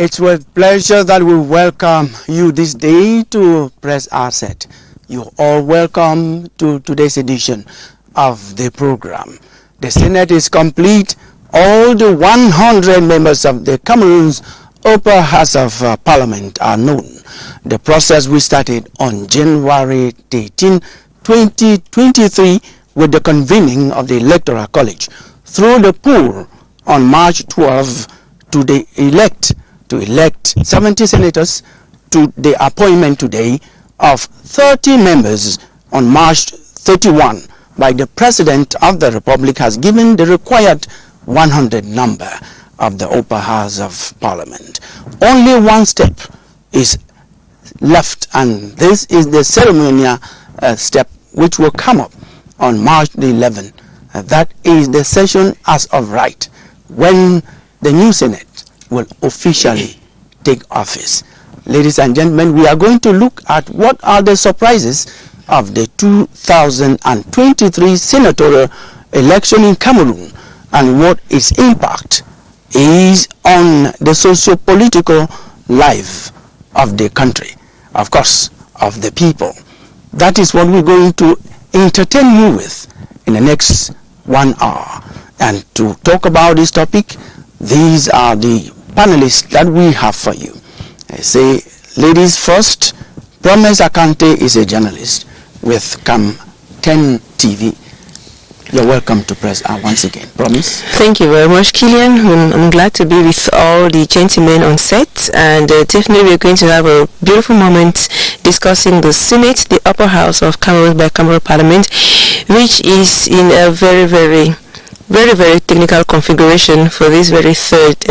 It's with pleasure that we welcome you this day to Press Asset. You're all welcome to today's edition of the program. The Senate is complete. All the 100 members of the Cameroon's Upper House of Parliament are known. The process we started on January 18, 2023 with the convening of the Electoral College through the poll on March 12 to elect 70 senators to the appointment today of 30 members on March 31 by the President of the Republic has given the required 100 number of the Upper House of Parliament. Only one step is left, and this is the ceremonial step which will come up on March the 11th. That is the session as of right when the new Senate will officially take office. Ladies and gentlemen, we are going to look at what are the surprises of the 2023 senatorial election in Cameroon and what its impact is on the socio-political life of the country, of course, of the people. That is what we're going to entertain you with in the next 1 hour. And to talk about this topic, these are the panelists that we have for you. I say, ladies first. Promise Akante is a journalist with Cam 10 TV. You're welcome to Press R once again. Promise. Thank you very much, Kilian. I'm glad to be with all the gentlemen on set, and definitely we're going to have a beautiful moment discussing the Senate, the upper house of Cameroon by Cameroon Parliament, which is in a very, very technical configuration for this very third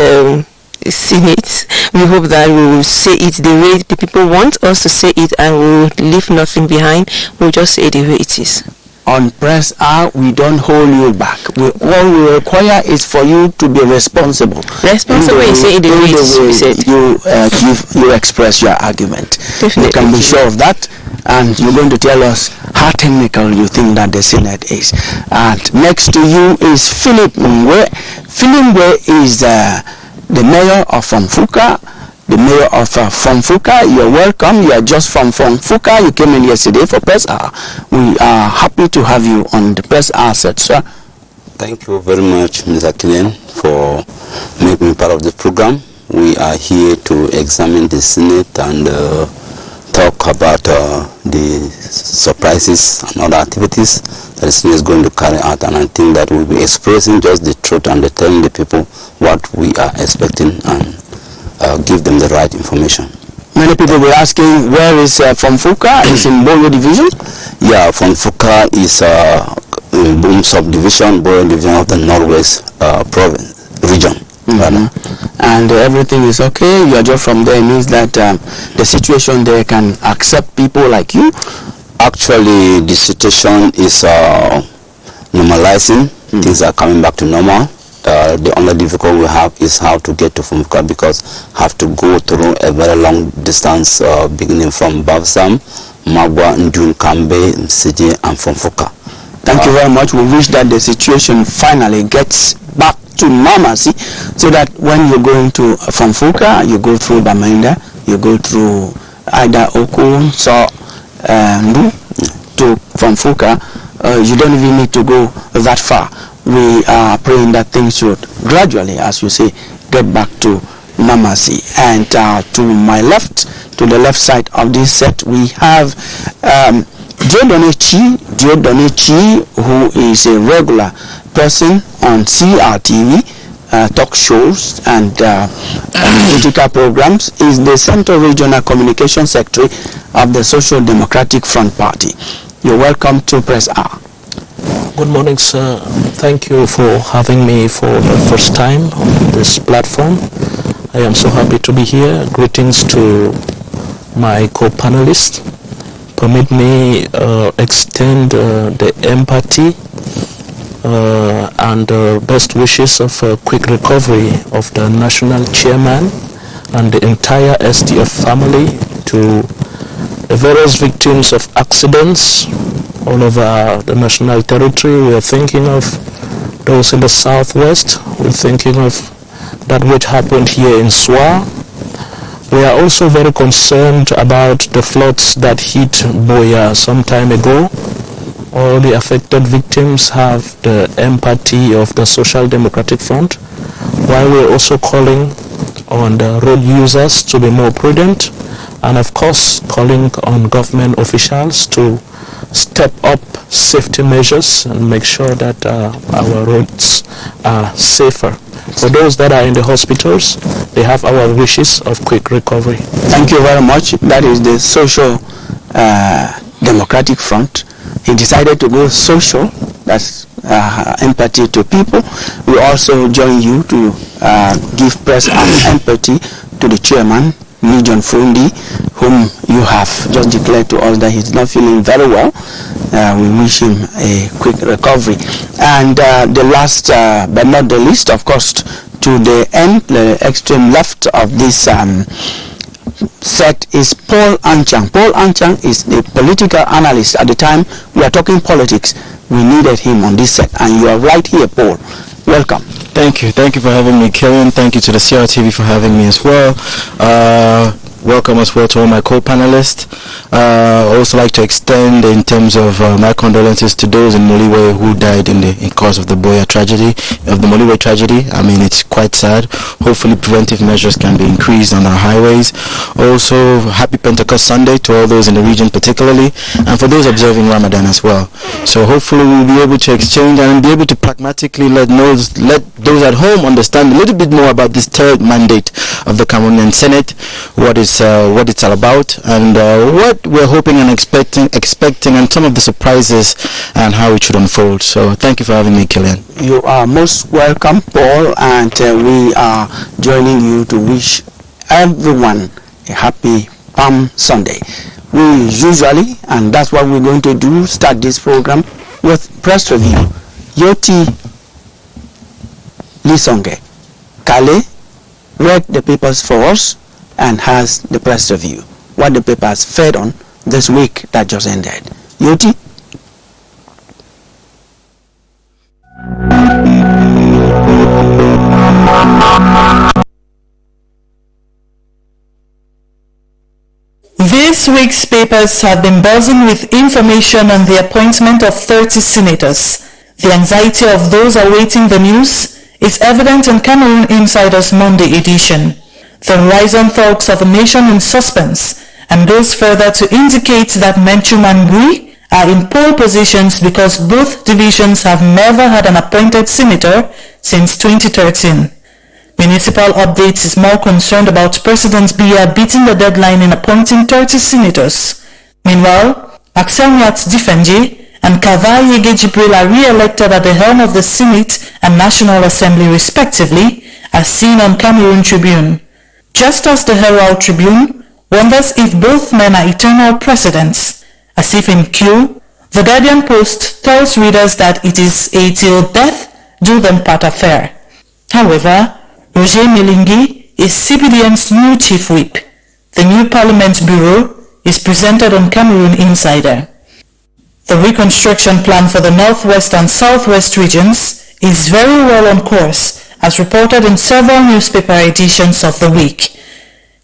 Senate. We hope that we will say it the way the people want us to say it, and we will leave nothing behind. We'll just say it the way it is. On Press R, we don't hold you back. All we require is for you to be responsible. Responsible, you say it the way it is. You express your argument. Definitely. You can be sure of that, and you're going to tell us how technical you think that the Senate is. And next to you is Philip Ngwe. Philip Ngwe is the mayor of Fonfuka. The mayor of Fonfuka, you're welcome. You are just from Fonfuka. You came in yesterday for Press R. We are happy to have you on the Press R set, sir. Thank you very much, Mr. Kilian, for making me part of the program. We are here to examine the Senate and talk about the surprises and other activities that the Senate is going to carry out, and I think that we'll be expressing just the truth and telling the people what we are expecting and give them the right information. Many people were asking, where is Fonfuka? It's in Boyo division? Yeah, Fonfuka is in Boom subdivision, Boyo division of the Northwest province region. And everything is okay. You are just from there. It means that the situation there can accept people like you. Actually, the situation is normalizing. Things are coming back to normal. The only difficulty we have is how to get to Fonfuka, because have to go through a very long distance beginning from Bavsam, Magwa, Ndun, Kambe, Msidi, and Fonfuka. Thank you very much. We wish that the situation finally gets back to normalcy, so that when you're going to Fonfuka, you go through Bamenda, you go through either Oku, so Ndu to Fonfuka. You don't even need to go that far. We are praying that things should gradually, as you say, get back to normalcy. And to my left, to the left side of this set, we have Diodonechi, who is a regular person on CRTV, talk shows and political programs, is the Central Regional Communication Secretary of the Social Democratic Front Party. You're welcome to Press R. Good morning, sir. Thank you for having me for the first time on this platform. I am so happy to be here. Greetings to my co-panelists. Permit me extend the empathy and best wishes of a quick recovery of the national chairman and the entire SDF family, to the various victims of accidents all over the national territory. We are thinking of those in the southwest. We're thinking of that which happened here in Swa, We are also very concerned about the floods that hit Boya some time ago. All the affected victims have the empathy of the Social Democratic Front, while we're also calling on the road users to be more prudent, and of course calling on government officials to step up safety measures and make sure that our roads are safer. For those that are in the hospitals, they have our wishes of quick recovery. Thank you very much. That is the Social Democratic Front. He decided to go social, that's empathy to people. We also join you to give press and empathy to the chairman, John Fundi, whom you have just declared to us that he's not feeling very well. We wish him a quick recovery. And the last but not the least, of course, to the end, the extreme left of this set is Paul Anchang. Paul Anchang is a political analyst. At the time we are talking politics, we needed him on this set, and you are right here, Paul. Welcome. Thank you for having me, Kilian. Thank you to the CRTV for having me as well. Welcome as well to all my co-panelists. I also like to extend, in terms of my condolences to those in Moliwe who died in cause of the Boya tragedy, of the Moliwe tragedy. I mean, it's quite sad. Hopefully preventive measures can be increased on our highways. Also, happy Pentecost Sunday to all those in the region particularly, and for those observing Ramadan as well. So hopefully we'll be able to exchange and be able to pragmatically let those at home understand a little bit more about this third mandate of the Cameroonian Senate, what it's all about, and what we're hoping and expecting, and some of the surprises and how it should unfold. So thank you for having me, Kilian. You are most welcome, Paul, and we are joining you to wish everyone a happy Palm Sunday. We usually, and that's what we're going to do, start this program with press review. Yoti Lisonge Kale read the papers for us and has the press review, what the papers fed on this week that just ended. Yoti? This week's papers have been buzzing with information on the appointment of 30 senators. The anxiety of those awaiting the news is evident in Cameroon Insider's Monday edition. The Horizon talks of a nation in suspense and goes further to indicate that Menchum and Bui are in pole positions because both divisions have never had an appointed senator since 2013. Municipal Updates is more concerned about President Biya beating the deadline in appointing 30 senators. Meanwhile, Axelmiat Ndifon and Kava Yege Jibril are re-elected at the helm of the Senate and National Assembly respectively, as seen on Cameroon Tribune. Just as the Herald Tribune wonders if both men are eternal precedents. As if in Q, the Guardian Post tells readers that it is a till death do them part affair. However, Roger Melingi is CPDM's new chief whip. The new Parliament Bureau is presented on Cameroon Insider. The reconstruction plan for the Northwest and Southwest regions is very well on course, as reported in several newspaper editions of the week.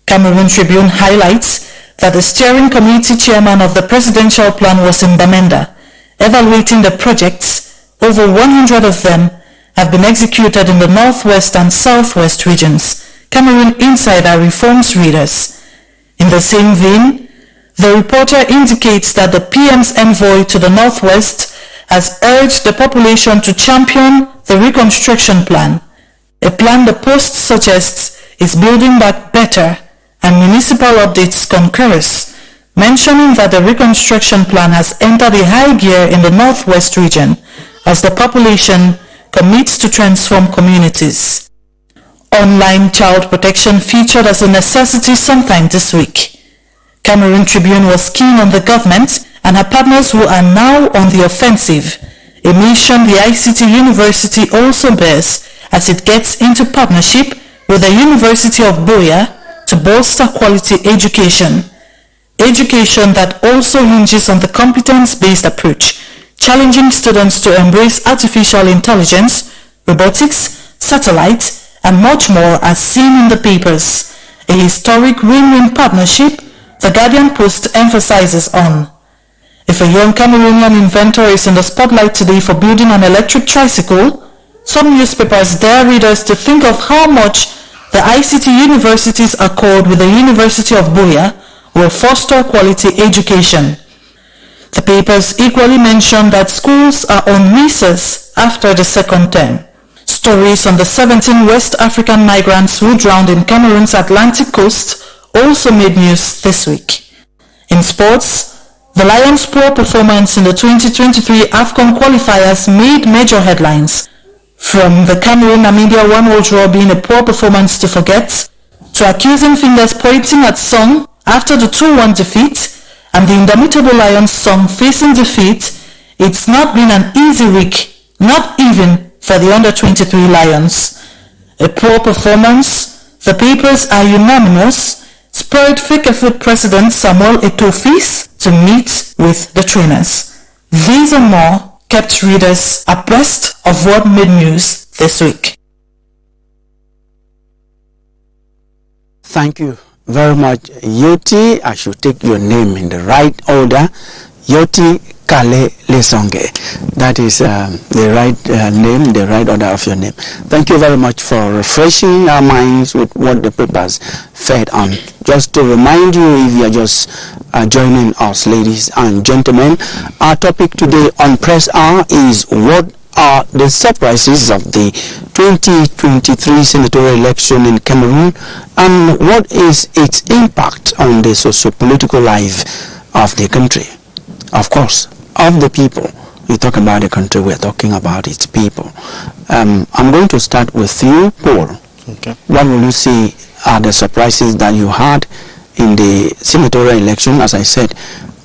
Cameroon Tribune highlights that the steering committee chairman of the presidential plan was in Bamenda, evaluating the projects. Over 100 of them have been executed in the Northwest and Southwest regions. Cameroon Insider informs readers. In the same vein, the reporter indicates that the PM's envoy to the Northwest has urged the population to champion the reconstruction plan, a plan the Post suggests is building back better, and Municipal Updates concurs, mentioning that the reconstruction plan has entered a high gear in the Northwest region as the population commits to transform communities. Online child protection featured as a necessity sometime this week. Cameroon Tribune was keen on the government and her partners who are now on the offensive, a mission the ICT University also bears as it gets into partnership with the University of Boya to bolster quality education. Education that also hinges on the competence-based approach, challenging students to embrace artificial intelligence, robotics, satellite, and much more as seen in the papers. a historic win-win partnership the Guardian Post emphasizes on. If a young Cameroonian inventor is in the spotlight today for building an electric tricycle, some newspapers dare readers to think of how much the ICT universities accord with the University of Buea will foster quality education. The papers equally mention that schools are on recess after the second term. Stories on the 17 West African migrants who drowned in Cameroon's Atlantic coast also made news this week. In sports, the Lions' poor performance in the 2023 AFCON qualifiers made major headlines. From the Cameroon-Namibia 1-1 draw being a poor performance to forget, to accusing fingers pointing at Song after the 2-1 defeat, and the indomitable Lions song facing defeat, it's not been an easy week, not even for the under-23 Lions. A poor performance, the papers are unanimous, spurred Fecafoot President Samuel Eto'o to meet with the trainers. These and more kept readers abreast of what made news this week. Thank you very much, Yoti. I should take your name in the right order. Yoti Kale Lesonge. That is the right name, the right order of your name. Thank you very much for refreshing our minds with what the papers fed on. Just to remind you, if you are just joining us, ladies and gentlemen, our topic today on Press Hour is what are the surprises of the 2023 senatorial election in Cameroon and what is its impact on the socio-political life of the country. Of course, of the people. We talk about the country, we're talking about its people. I'm going to start with you, Paul. Okay. What will you say are the surprises that you had in the senatorial election? As I said,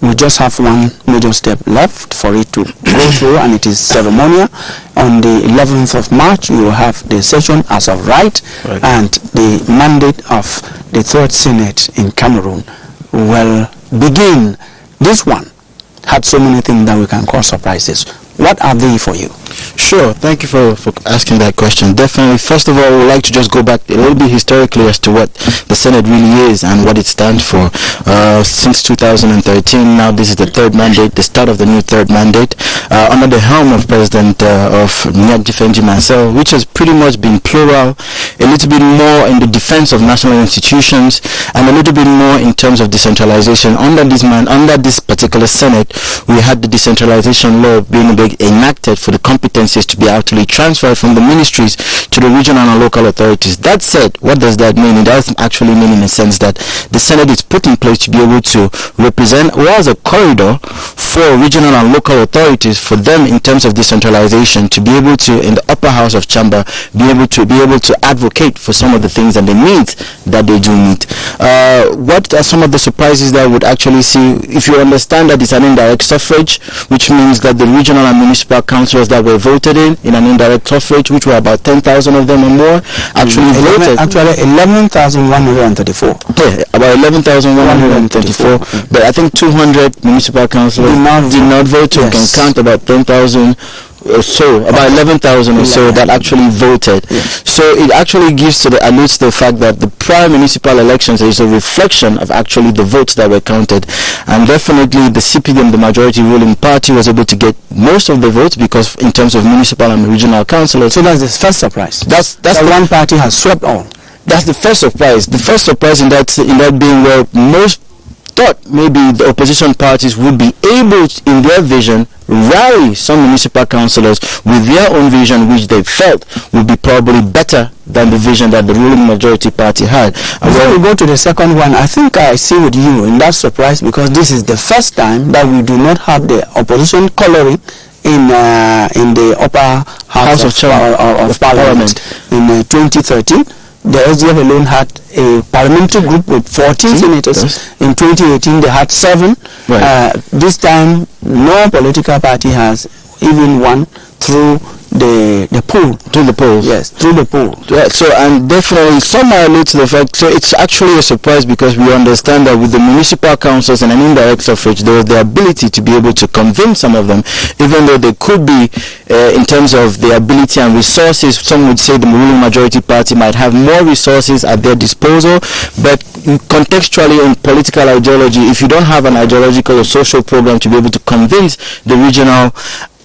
we just have one major step left for it to go through, and it is ceremonial. On the 11th of March, you will have the session as of right, and the mandate of the Third Senate in Cameroon will begin. This one had so many things that we can call surprises. What are they for you? Sure, thank you for asking that question. Definitely, first of all, I would like to just go back a little bit historically as to what the Senate really is and what it stands for. Since 2013, now this is the third mandate, the start of the new third mandate, under the helm of President of Ndifon Marcel, which has pretty much been plural, a little bit more in the defense of national institutions, and a little bit more in terms of decentralization. Under this particular Senate, we had the decentralization law being enacted for the competencies to be actually transferred from the ministries to the regional and local authorities. That said, what does that mean? It doesn't actually mean in a sense that the Senate is put in place to be able to represent or as a corridor for regional and local authorities, for them in terms of decentralization to be able to, in the upper house of chamber, be able to advocate for some of the things and the needs that they do meet. What are some of the surprises that I would actually see? If you understand that it's an indirect suffrage, which means that the regional and municipal councillors that were voted in an indirect suffrage, which were about 10,000 of them or more, actually voted. Actually, 11,134. Yeah, about 11,134. But I think 200 municipal councillors did not vote. So you can count about 10,000 or so, about 11,000 or so that actually voted. So it actually alludes to the fact that the prior municipal elections is a reflection of actually the votes that were counted, and definitely the CPDM, the majority ruling party, was able to get most of the votes because in terms of municipal and regional councillors. So that's the first surprise. That's that one party has swept all. That's the first surprise. The first surprise in that being where most thought maybe the opposition parties would be able to, in their vision, rally some municipal councillors with their own vision, which they felt would be probably better than the vision that the ruling majority party had. And when we go to the second one, I think I see with you in that surprise, because this is the first time that we do not have the opposition coloring in the upper house of Parliament. In 2013. The SDF alone had a parliamentary group with 14 senators. In 2018, they had 7. This time, no political party has even one through the poll. Through the polls. Yes, through the poll. Yeah, so and definitely some are allude to the fact, so it's actually a surprise because we understand that with the municipal councils and an indirect suffrage, there was the ability to be able to convince some of them, even though they could be, in terms of the ability and resources, some would say the ruling majority party might have more resources at their disposal, but contextually in political ideology, if you don't have an ideological or social program to be able to convince the regional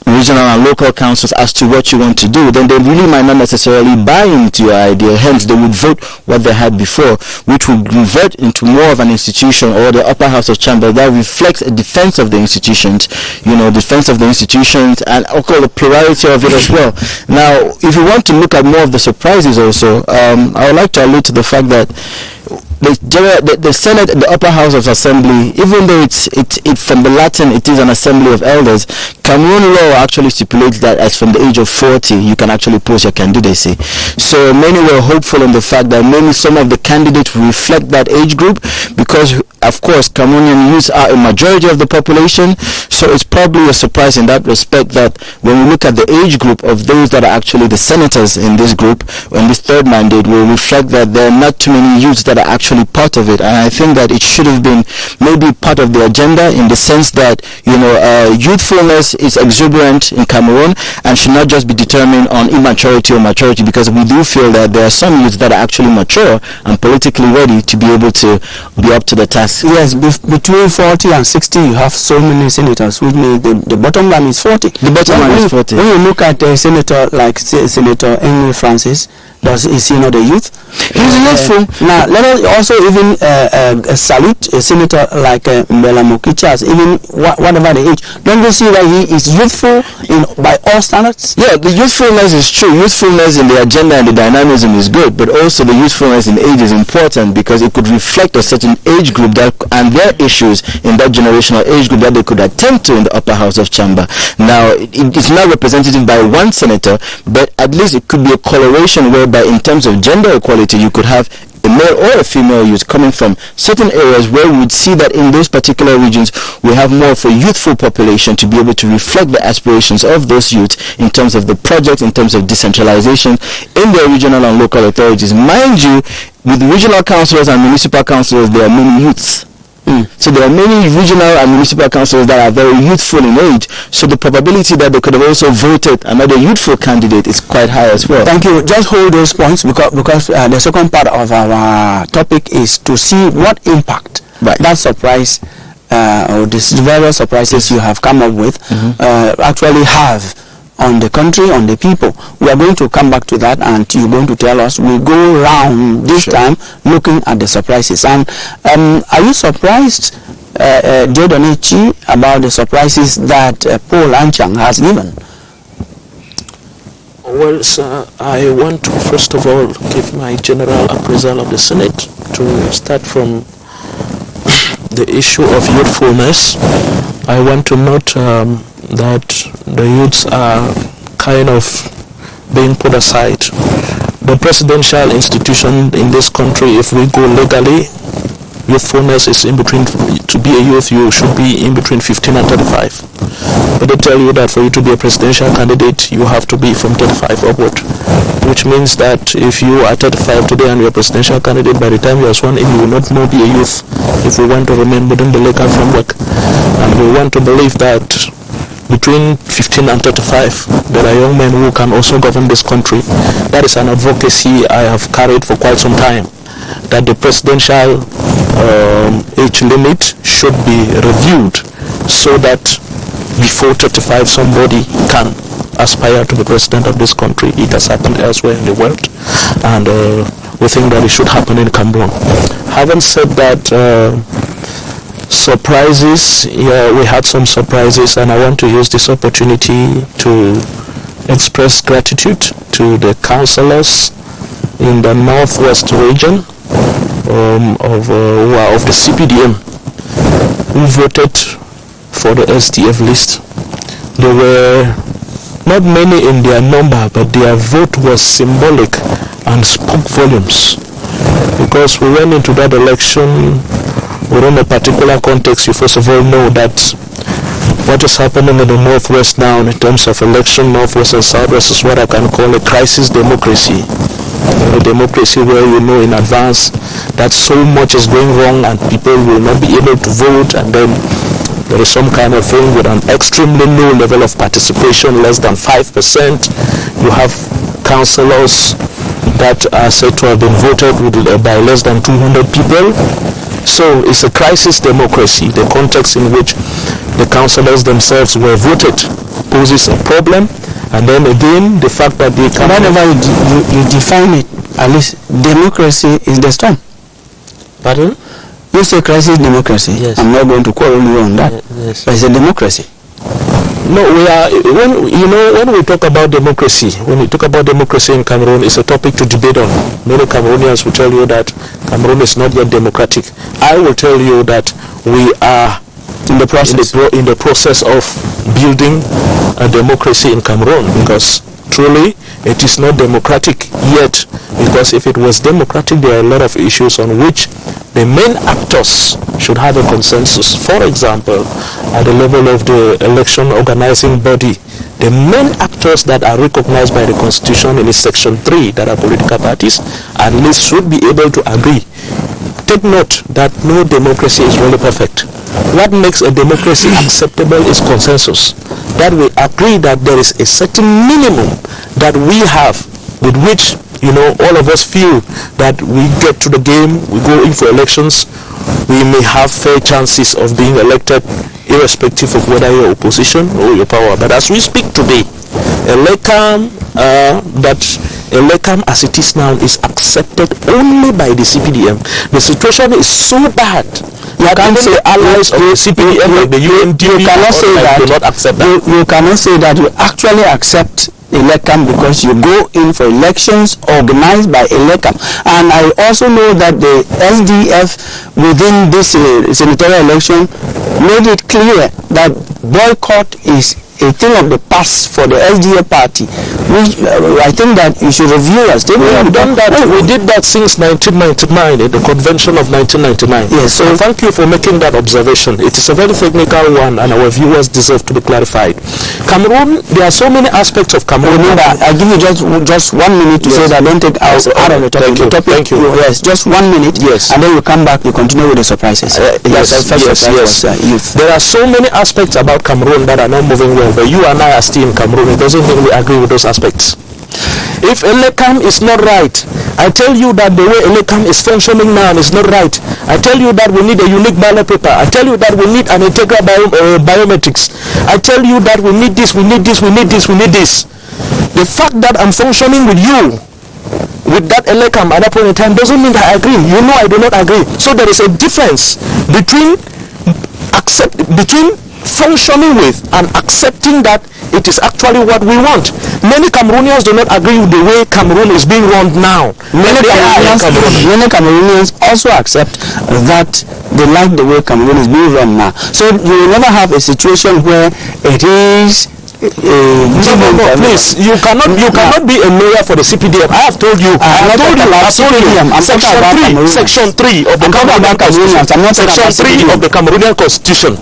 and local councils as to what you want to do, then they really might not necessarily buy into your idea. Hence, they would vote what they had before, which would revert into more of an institution or the upper house of chamber that reflects a defense of the institutions, defense of the institutions, and I'll call the plurality of it as well. Now, if you want to look at more of the surprises also, I would like to allude to the fact that the Senate, the upper house of assembly, even though it's from the Latin, it is an assembly of elders. Cameroon law actually stipulates that as from the age of 40, you can actually post your candidacy. So many were hopeful in the fact that maybe some of the candidates will reflect that age group, because of course Cameroonian youths are a majority of the population. So it's probably a surprise in that respect that when we look at the age group of those that are actually the senators in this group, in this third mandate, will reflect that there are not too many youths that are actually part of it. And I think that it should have been maybe part of the agenda, in the sense that youthfulness is exuberant in Cameroon and should not just be determined on immaturity or maturity, because we do feel that there are some youths that are actually mature and politically ready to be able to be up to the task. Yes, between 40 and 60 you have so many senators, which means the bottom line is 40. The bottom line is 40. When you look at a senator like Senator Henry Francis, is he not a youth? He's youthful. Now let us also even salute a senator like Mbela Mokichas, even whatever the age. Don't you see that he is youthful by all standards? Yeah, the youthfulness is true. Youthfulness in the agenda and the dynamism is good, but also the youthfulness in age is important, because it could reflect a certain age group that and their issues in that generational age group that they could attend to in the upper house of chamber. Now, it's not representative by one senator, but at least it could be a coloration whereby in terms of gender equality, you could have a male or a female youth coming from certain areas where we would see that in those particular regions we have more of a youthful population to be able to reflect the aspirations of those youth in terms of the project, in terms of decentralization in their regional and local authorities. Mind you, with regional councillors and municipal councillors, there are many youths. So there are many regional and municipal councils that are very youthful in age. So the probability that they could have also voted another youthful candidate is quite high as well. Thank you. Just hold those points, because the second part of our topic is to see what impact that surprise or these various surprises you have come up with actually have on the country, on the people. We are going to come back to that, and you're going to tell us. We go round this time looking at the surprises. And are you surprised, Diodonichi, about the surprises that Paul Anchang has given? Well, sir, I want to first of all give my general appraisal of the Senate, to start from the issue of youthfulness. I want to note that the youths are kind of being put aside. The presidential institution in this country, if we go legally, youthfulness is in between. To be a youth, you should be in between 15 and 35. But they tell you that for you to be a presidential candidate, you have to be from 35 upward, which means that if you are 35 today and you're a presidential candidate, by the time you are sworn in, you will not more be a youth, if we want to remain within the legal framework. And we want to believe that between 15 and 35, there are young men who can also govern this country. That is an advocacy I have carried for quite some time, that the presidential age limit should be reviewed, so that before 35 somebody can aspire to be president of this country. It has happened elsewhere in the world, and we think that it should happen in Cameroon. Having said that, surprises, we had some surprises, and I want to use this opportunity to express gratitude to the councillors in the northwest region of the CPDM who voted for the SDF list. There were not many in their number, but their vote was symbolic and spoke volumes, because we went into that election within a particular context. You first of all know that what is happening in the Northwest now in terms of election, Northwest and Southwest, is what I can call a crisis democracy. A democracy where you know in advance that so much is going wrong and people will not be able to vote, and then there is some kind of thing with an extremely low level of participation, less than 5%. You have councillors that are said to have been voted by less than 200 people. So it's a crisis democracy. The context in which the councillors themselves were voted poses a problem. And then again, the fact that they can... Whenever you define it, at least democracy is the storm. Pardon? You say crisis democracy. Yes. I'm not going to quarrel you on that. Yes. But it's a democracy. No, when we talk about democracy, in Cameroon, it's a topic to debate on. Many Cameroonians will tell you that Cameroon is not yet democratic. I will tell you that we are in the process of building a democracy in Cameroon, because truly it is not democratic yet, because if it was democratic, there are a lot of issues on which the main actors should have a consensus. For example, at the level of the election organizing body, the main actors that are recognized by the constitution in its section 3, that are political parties, at least should be able to agree. Take note that no democracy is really perfect. What makes a democracy acceptable is consensus. That we agree that there is a certain minimum that we have with which, all of us feel that we get to the game, we go in for elections, we may have fair chances of being elected irrespective of whether you're opposition or your power. But as we speak today, Elecam as it is now is accepted only by the CPDM. The situation is so bad. You can't say the allies of the CPDM like the UNDP do not accept that. You cannot say that you actually accept Elecam because you go in for elections organized by Elecam. And I also know that the SDF within this senatorial election made it clear that boycott is a thing of the past for the SDF party. I think that you should review us. We have done that. We did that since 1999 in the convention of 1999. Yes. So thank you for making that observation. It is a very technical one, and our viewers deserve to be clarified. Cameroon, there are so many aspects of Cameroon. Remember, I give you just 1 minute to say that. Don't take out of the topic. Thank you. Yes, just 1 minute. Yes. And then you come back. You continue with the surprises. Yes. There are so many aspects about Cameroon that are not moving well. But you and I are still in Cameroon. It doesn't mean we agree with those aspects. If Elecam is not right, I tell you that the way Elecam is functioning now is not right. I tell you that we need a unique ballot paper. I tell you that we need an integral biometrics. I tell you that we need this, we need this, we need this, we need this. The fact that I'm functioning with you, with that Elecam at that point in time, doesn't mean that I agree. You know I do not agree. So there is a difference between functioning with and accepting that it is actually what we want. Many Cameroonians do not agree with the way Cameroon is being run now. Many Cameroonians also accept that they like the way Cameroon is being run now. So you will never have a situation where it is please, you cannot be a lawyer for the CPDM. I have told you. Section 3 of the Cameroonian Constitution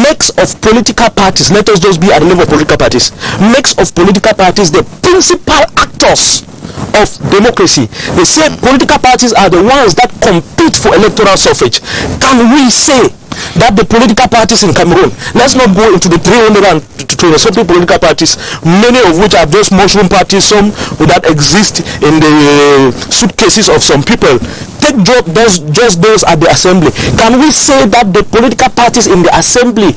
makes of political parties, let us just be at the level of political parties, makes of political parties the principal actors of democracy. They say political parties are the ones that compete for electoral suffrage. Can we say that the political parties in Cameroon, let's not go into the 320 something political parties, many of which are just mushroom parties, some that exist in the suitcases of some people, take just those at the assembly. Can we say that the political parties in the assembly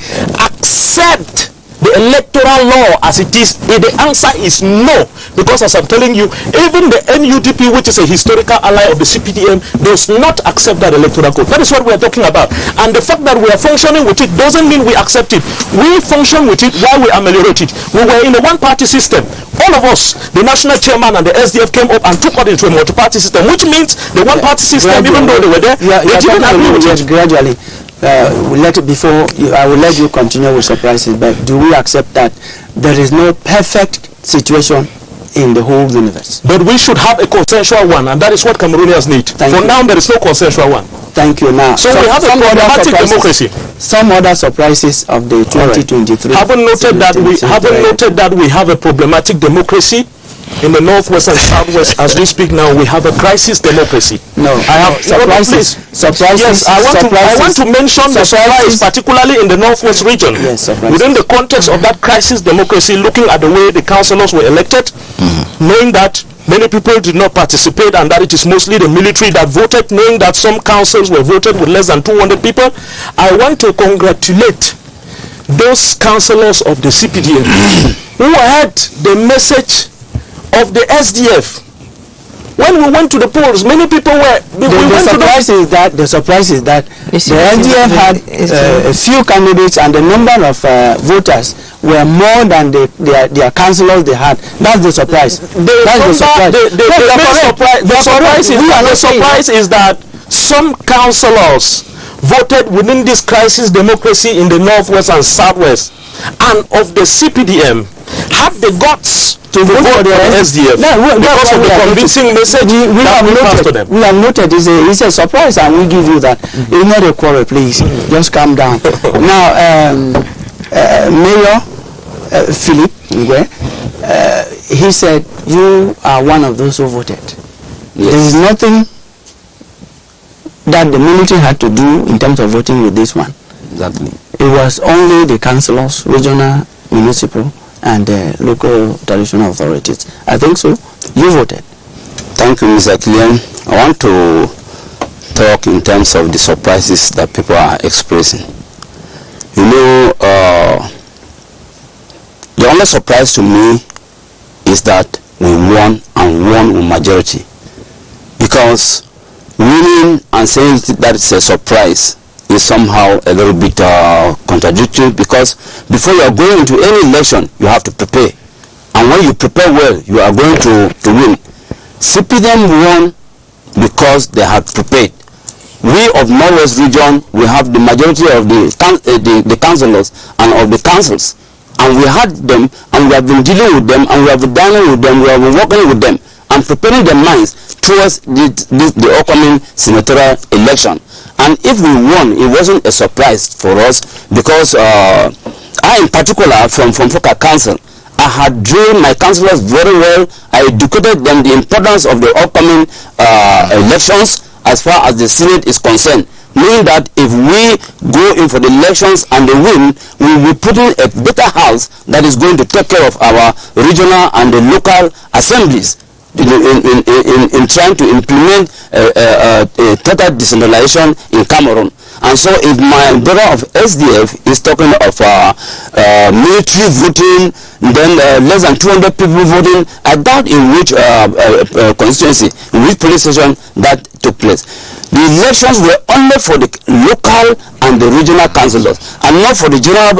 accept the electoral law as it is? The answer is no, because as I'm telling you, even the NUDP, which is a historical ally of the CPDM, does not accept that electoral code. That is what we are talking about. And the fact that we are functioning with it doesn't mean we accept it. We function with it while we ameliorate it. We were in a one-party system. All of us, the national chairman and the SDF came up and took us into a multi-party system, which means the one-party system, even though they were there, they didn't agree with it. Gradually. I will let you continue with surprises, but do we accept that there is no perfect situation in the whole universe? But we should have a consensual one, and that is what Cameroonians need. For now, there is no consensual one. Thank you. Now, So we have a problematic democracy. Some other surprises of the 2023. Haven't noted that we have a problematic democracy in the northwest and southwest. As we speak now, we have a crisis democracy. No, I have surprises. Yes, I want to mention the surprise, particularly in the northwest region. Yes, within the context of that crisis democracy, looking at the way the councillors were elected, knowing that many people did not participate and that it is mostly the military that voted, knowing that some councils were voted with less than 200 people, I want to congratulate those councillors of the CPDM who heard the message of the SDF. When we went to the polls, many people were. The surprise is that the SDF had a few candidates, and the number of voters were more than their councillors they had. That's the surprise. The surprise is that some councillors voted within this crisis democracy in the northwest and southwest, and of the CPDM had the guts to vote for the SDF because of the convincing message we have noted. It's a surprise, and we give you that. It's not a quarrel, please. Just calm down. Now, Mayor Philip, he said you are one of those who voted. Yes. There is nothing that the military had to do in terms of voting with this one. Exactly. It was only the councillors, regional, municipal, and local traditional authorities. I think so. You voted. Thank you, Mr. Kilian. I want to talk in terms of the surprises that people are expressing. You know, the only surprise to me is that we won, and won with majority. Because winning and saying that it's a surprise is somehow a little bit contradictory, because before you are going into any election, you have to prepare. And when you prepare well, you are going to win. CPDM won because they had prepared. We of Northwest region, we have the majority of the councillors and of the councils. And we had them, and we have been dealing with them, and we have been dining with them, we have been working with them, and preparing their minds towards the upcoming senatorial election. And if we won, it wasn't a surprise for us, because I in particular from Foka Council, I had drilled my councillors very well. I educated them the importance of the upcoming elections as far as the Senate is concerned, meaning that if we go in for the elections and they win, we will be putting a better house that is going to take care of our regional and the local assemblies in trying to implement a total decentralization in Cameroon. And so if my brother of SDF is talking of military voting, then less than 200 people voting, I doubt in which constituency, in which police station that took place. The elections were only for the local and the regional councillors, and not for the general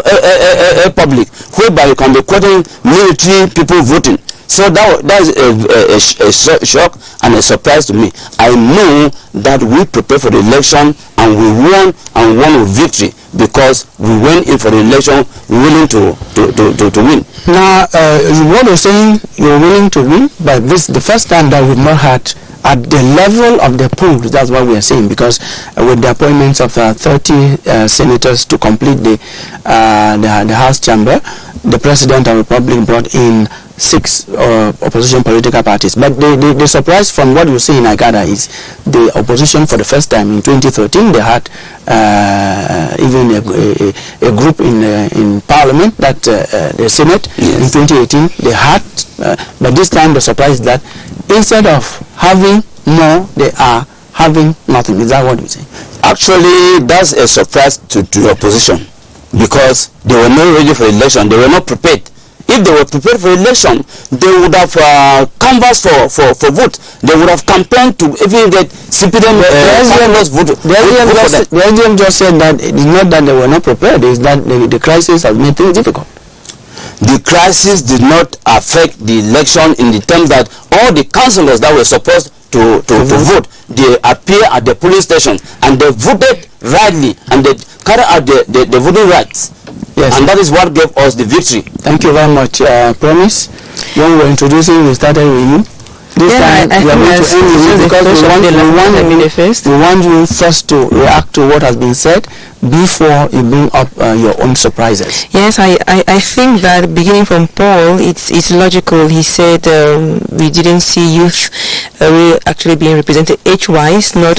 public, whereby you can be quoting military people voting. So that is a shock and a surprise to me. I know that we prepared for the election, and we won, and won with victory, because we went in for the election willing to win. Now, what you're saying, you're willing to win, but this is the first time that we've not had at the level of the polls. That's what we are saying, because with the appointments of 30 senators to complete the House chamber, the President of the Republic brought in 6 opposition political parties. But the surprise from what you see in Agada is the opposition for the first time in 2013. They had even a group in Parliament, that the Senate. Yes. In 2018 they had, but this time the surprise is that instead of having more, they are having nothing. Is that what you say? Actually, that's a surprise to the opposition, because they were not ready for election. They were not prepared. If they were prepared for election, they would have canvassed for vote. They would have campaigned to even get CPDM vote. The SDM just said that it's not that they were not prepared, it's that the crisis has made things difficult. The crisis did not affect the election in the terms that all the councillors that were supposed to vote, they appear at the polling station and they voted rightly, and they carry out the voting rights. Yes. And that is what gave us the victory. Thank you very much. Promise, when we were introducing, we started with you. This time I we are think going to that's end with you because we want you first to react to what has been said before you bring up your own surprises. Yes, I think that beginning from Paul, it's logical. He said we didn't see youth actually being represented age-wise, not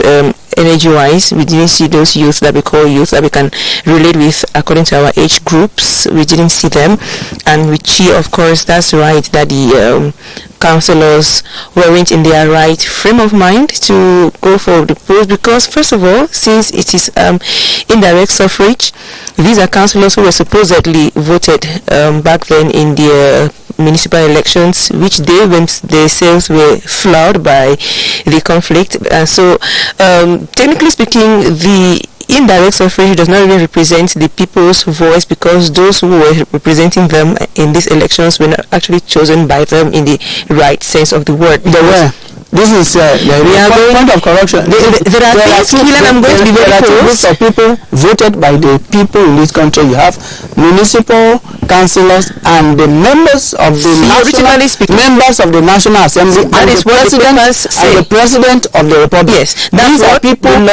energy-wise. We didn't see those youth that we call youth that we can relate with according to our age groups. We didn't see them. And Richie, of course, that's right, that the councillors weren't in their right frame of mind to go for the post, because first of all, since it is indirect suffrage, these are councillors who were supposedly voted back then in the municipal elections, which they themselves were flawed by the conflict. So technically speaking, the indirect suffrage does not really represent the people's voice, because those who were representing them in these elections were not actually chosen by them in the right sense of the word. They were. This is the point of correction. There are things, Kilian, I'm going to be very close. There are people voted by the people in this country. You have municipal councillors and the members of the National Assembly, that is what the president of the Republic. Yes, that's These are what people who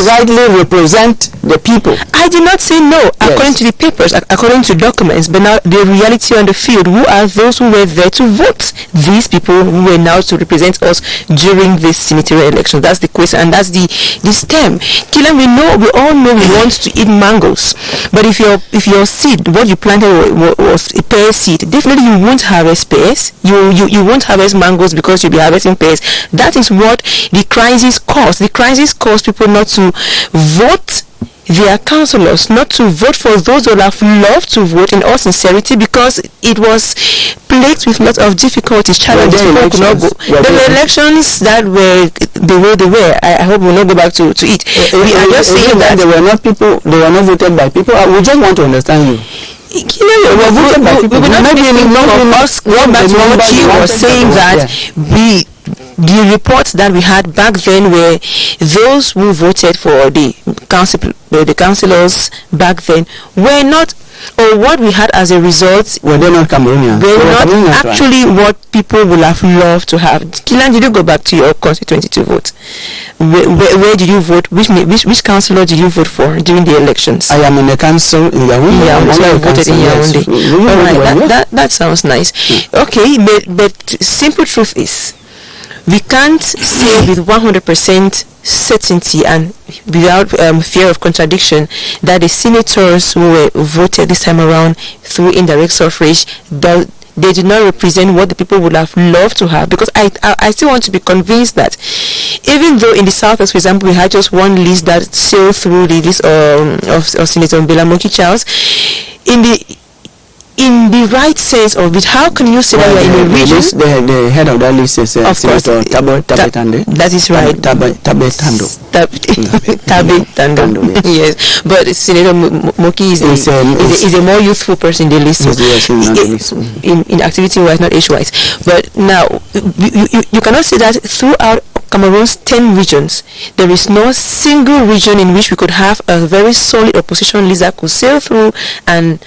rightly represent the people. I did not say no, according to the papers, according to documents, but now the reality on the field, who are those who were there to vote? These people who were now to represent us during this senatorial election. That's the question, and that's the stem. Kilian, we all know we want to eat mangoes, but if your seed, what you planted was a pear seed, definitely you won't harvest pears. You won't harvest mangoes because you'll be harvesting pears. That is what the crisis caused. The crisis caused people not to vote their councillors, not to vote for those who would have loved to vote in all sincerity, because it was plagued with lots of difficulties, challenges. There were elections that were the way they were. I hope we'll not go back to it. We are just saying that they were not voted by people. We just want to understand you. We were voted by people. We will not be what you were saying, that the reports that we had back then were those who voted for the councillors back then were not, or what we had as a result, were they not Cameroonians? Were not actually what people would have loved to have. Kilian, did you go back to your constituency to vote? Where did you vote? Which councillor did you vote for during the elections? I am in the council in Yaoundé. So I voted in Yaoundé. All right, that sounds nice. Okay, but simple truth is, we can't say with 100% certainty and without fear of contradiction that the senators who were voted this time around through indirect suffrage, they did not represent what the people would have loved to have. Because I still want to be convinced that even though in the Southwest, for example, we had just one list that sailed through the list of Senator Mbelamoki Charles, in the right sense of it, how can you say that you are in a region? The head of that list is Senator Tabetando. That is right. Tabetando. Tabetando. Yes, but Senator Moki is a more youthful person in the list. In activity-wise, not age-wise. But now, you cannot say that throughout Cameroon's 10 regions, there is no single region in which we could have a very solid opposition list that could sail through and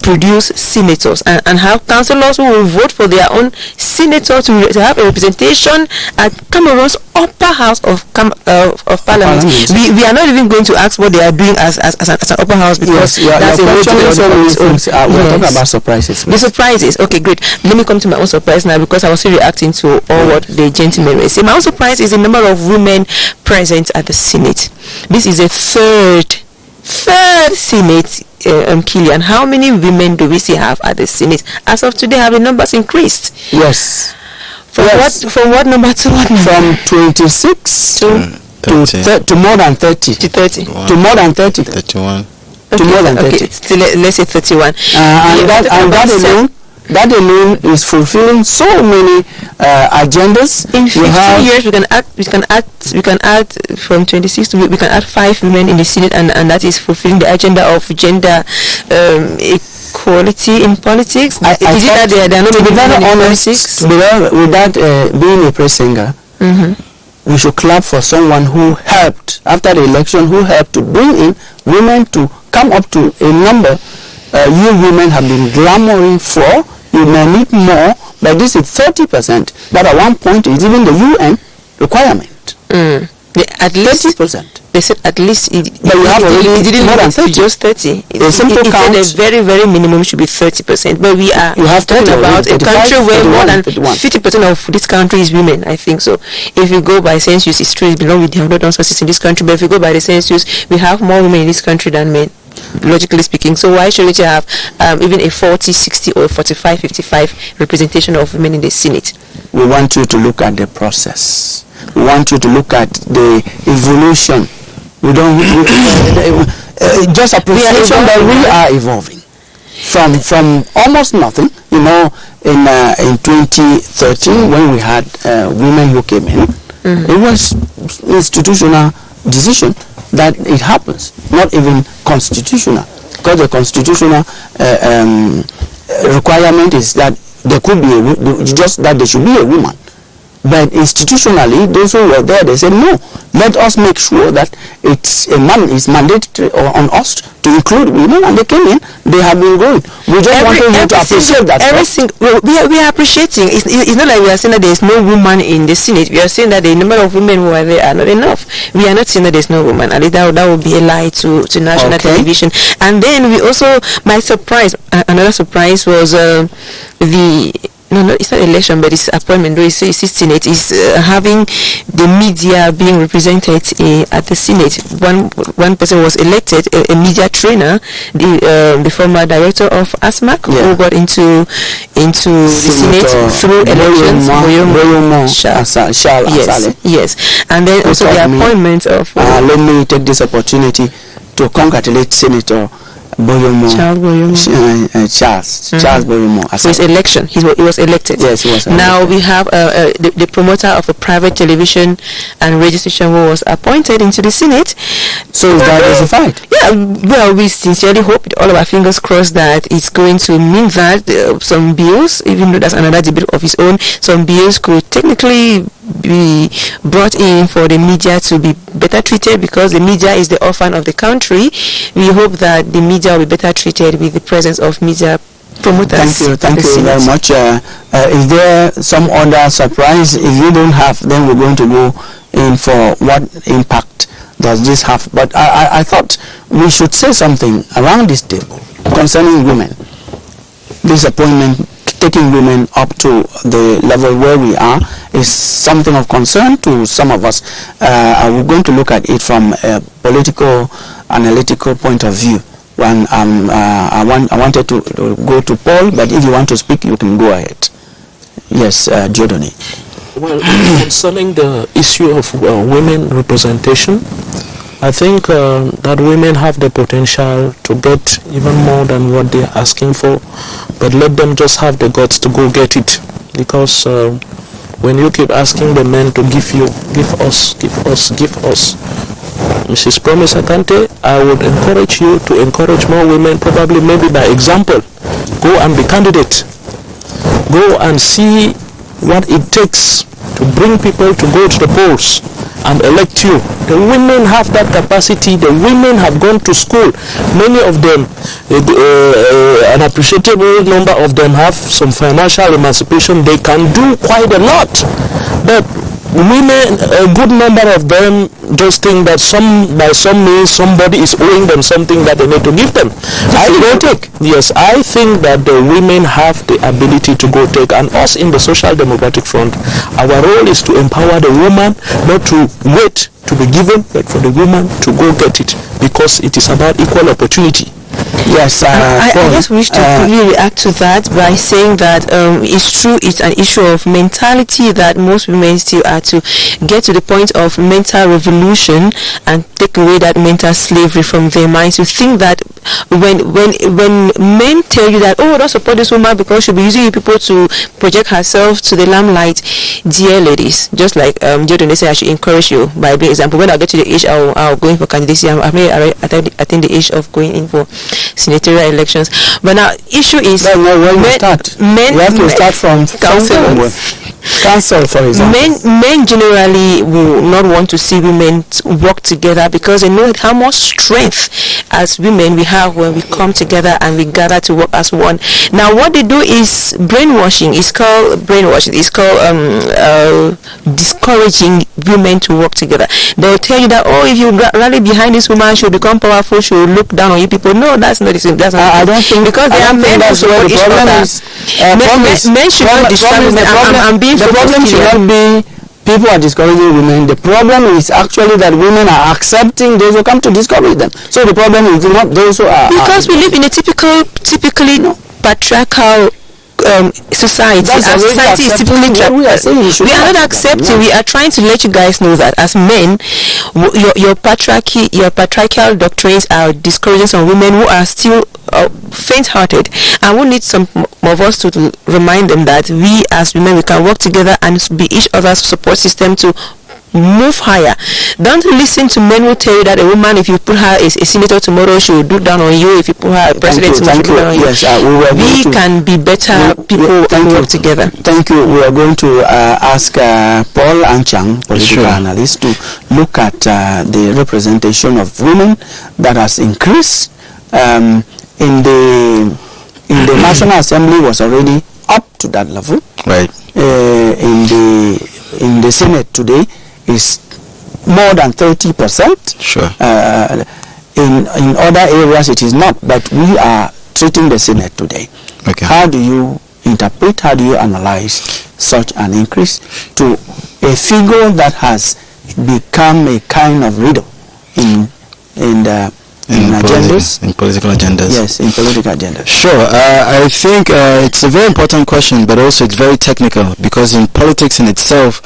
produce senators and have councillors who will vote for their own senator to have a representation at Cameroon's upper house of parliament. We are not even going to ask what they are doing as an upper house, because that's a we're talking about surprises. The surprises. Okay, great. Let me come to my own surprise now, because I was still reacting to all what the gentlemen were saying. My own surprise is the number of women present at the Senate. This is a third Senate. Kilian, how many women do we still have at the Senate? As of today, have the numbers increased? Yes. From what number to what number? From 26 to more than 30. To 30. To more than 30. 31. To more than 30. Okay, so let's say 31. That alone is fulfilling so many agendas. In 15 years, we can add from 26 to we can add 5 women in the Senate, and that is fulfilling the agenda of gender equality in politics. I thought, they are not to be very honest, without being a press singer, we should clap for someone who helped after the election, who helped to bring in women to come up to a number you women have been clamoring for. you may need more, but this is 30%. That at one point is even the UN requirement. At least 30%. They said at least it didn't more than 30. Just 30. A simple count. It said a very minimum should be 30%. But we are talking about a country where more than 50% of this country is women, I think so. If you go by census, it's true, it's below, we have not done census in this country, but if you go by the census, we have more women in this country than men, logically speaking. So why shouldn't you have even a 40, 60 or 45, 55 representation of women in the Senate? We want you to look at the process. We want you to look at the evolution. We don't just appreciation that we are evolving from almost nothing. You know, in 2013 when we had women who came in, it was institutional decision that it happens, not even constitutional, because the constitutional requirement is that there could be just that there should be a woman. But institutionally, those who were there, they said, no, let us make sure that it's mandatory on us to include women, and they came in, they have been growing. We just wanted you to appreciate that. We are appreciating. It's not like we are saying that there is no woman in the Senate. We are saying that the number of women who are there are not enough. We are not saying that there is no woman. And that would be a lie to national television. And then we also, another surprise was no, it's not election, but it's appointment. Though it's Senate, is having the media being represented at the Senate. One person was elected, a media trainer, the former director of ASMAC, who got into the Senate through elections. Yes. And then also the appointment of. Let me take this opportunity to congratulate Senator Boyomo, Charles Boyomo. For his election, he was elected. Yes, he was elected. Now we have the promoter of a private television and radio station who was appointed into the Senate. So is that justified? Yeah, well, we sincerely hope, with all of our fingers crossed, that it's going to mean that some bills, even though that's another debate of its own, some bills could technically be brought in for the media to be better treated, because the media is the orphan of the country. We hope that the media will be better treated with the presence of media promoters. Thank you very much. Is there some other surprise? If you don't have, then we're going to go in for what impact does this have. But I thought we should say something around this table concerning women. This appointment, taking women up to the level where we are, is something of concern to some of us. We're going to look at it from a political, analytical point of view. When I wanted to go to Paul, but if you want to speak, you can go ahead. Yes, Diodone. Well, concerning the issue of women representation, I think that women have the potential to get even more than what they are asking for, but let them just have the guts to go get it. Because when you keep asking the men to give us, Mrs. Promise Akante, I would encourage you to encourage more women, probably maybe by example. Go and be candidate. Go and see what it takes to bring people to go to the polls and elect you. The women have that capacity. The women have gone to school. Many of them, an appreciable number of them have some financial emancipation. They can do quite a lot. But women, a good number of them just think that by some means somebody is owing them something that they need to give them. Yes, I think that the women have the ability to go take, and us in the Social Democratic Front, our role is to empower the woman, not to wait to be given, but for the woman to go get it, because it is about equal opportunity. Yes, I just wish to quickly react to that by saying that it's true, it's an issue of mentality that most women still are to get to the point of mental revolution and take away that mental slavery from their minds. To think that when men tell you that, oh, don't support this woman because she'll be using you people to project herself to the limelight, dear ladies, just like Jordan, they say I should encourage you by being example. When I get to the age I'll go in for candidacy, I may attain the age of going in for senatorial elections. But now issue is men you have to start from councillors. Council, for example. Men generally will not want to see women work together because they know how much strength as women we have when we come together and we gather to work as one. Now what they do is brainwashing. It's called brainwashing. It's called discouraging women to work together. They'll tell you that, oh, if you rally behind this woman, she'll become powerful, she'll look down on you people. No, that's not the same. That's not I don't think, because there are men who support each other. Men should not disturb women. I'm being the problem should not be people are discouraging women. The problem is actually that women are accepting those who come to discourage them. So the problem is not those who are... Because we live in a typically patriarchal society. Our society is typically we are not accepting. We are trying to let you guys know that as men, your patriarchal doctrines are discouraging some women who are still faint-hearted, and we need some of us to remind them that we as women, we can work together and be each other's support system to move higher. Don't listen to men who tell you that a woman, if you put her a senator tomorrow, she will do down on you. If you put her a president tomorrow, she will do down on you. Yes, we can be better people and work together. Thank you. We are going to ask Paul Anchang, political analyst, to look at the representation of women that has increased in the National Assembly was already up to that level. Right. In the Senate today is more than 30%. Sure. In other areas it is not, but we are treating the Senate today. Okay. How do you interpret, how do you analyze such an increase to a figure that has become a kind of riddle in agendas? In political agendas. Yes, in political agendas. Sure. I think it's a very important question, but also it's very technical, because in politics in itself,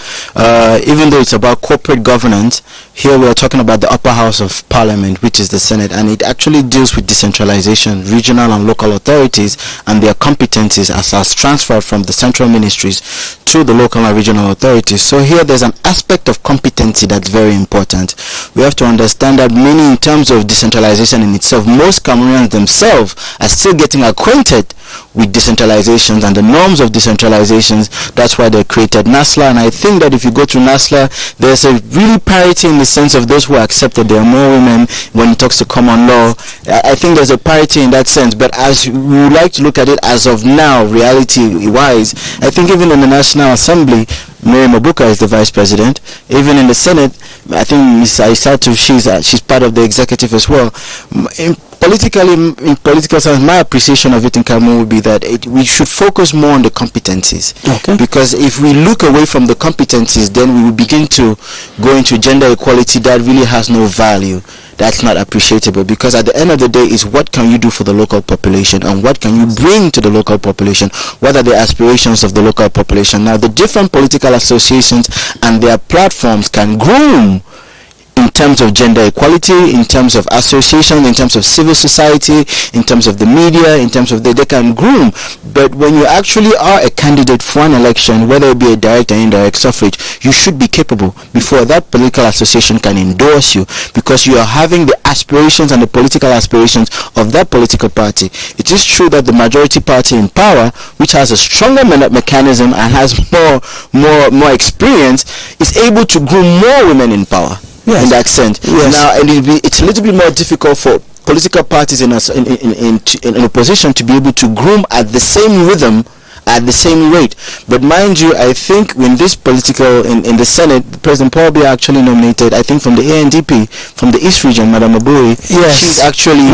even though it's about corporate governance, here we are talking about the upper house of parliament, which is the Senate, and it actually deals with decentralization, regional and local authorities, and their competencies as transferred from the central ministries to the local and regional authorities. So here there's an aspect of competency that's very important. We have to understand that many, in terms of decentralization in itself, most Cameroonians themselves are still getting acquainted with decentralizations and the norms of decentralizations. That's why they created NASLA, and I think that if you go to NASLA, there's a really parity in the sense of those who are accepted. There are more women when it talks to common law. I think there's a parity in that sense, but as we would like to look at it as of now, reality wise, I think even in the National Assembly, Mary Mabuka is the vice president. Even in the Senate, I think Ms. Aisatu, she's part of the executive as well. In political science, my appreciation of it in Cameroon would be that we should focus more on the competencies. Okay. Because if we look away from the competencies, then we will begin to go into gender equality that really has no value. That's not appreciable, because at the end of the day is what can you do for the local population and what can you bring to the local population, what are the aspirations of the local population. Now the different political associations and their platforms can groom in terms of gender equality, in terms of associations, in terms of civil society, in terms of the media, in terms of they can groom. But when you actually are a candidate for an election, whether it be a direct or indirect suffrage, you should be capable before that political association can endorse you, because you are having the aspirations and the political aspirations of that political party. It is true that the majority party in power, which has a stronger mechanism and has more experience, is able to groom more women in power. Yes. In that sense. Yes. Now, and it's a little bit more difficult for political parties in a position to be able to groom at the same rhythm, at the same rate. But mind you, I think when this political in the Senate, President Paul Biya actually nominated, I think from the ANDP, from the East region, Madame Abui. Yes. She's actually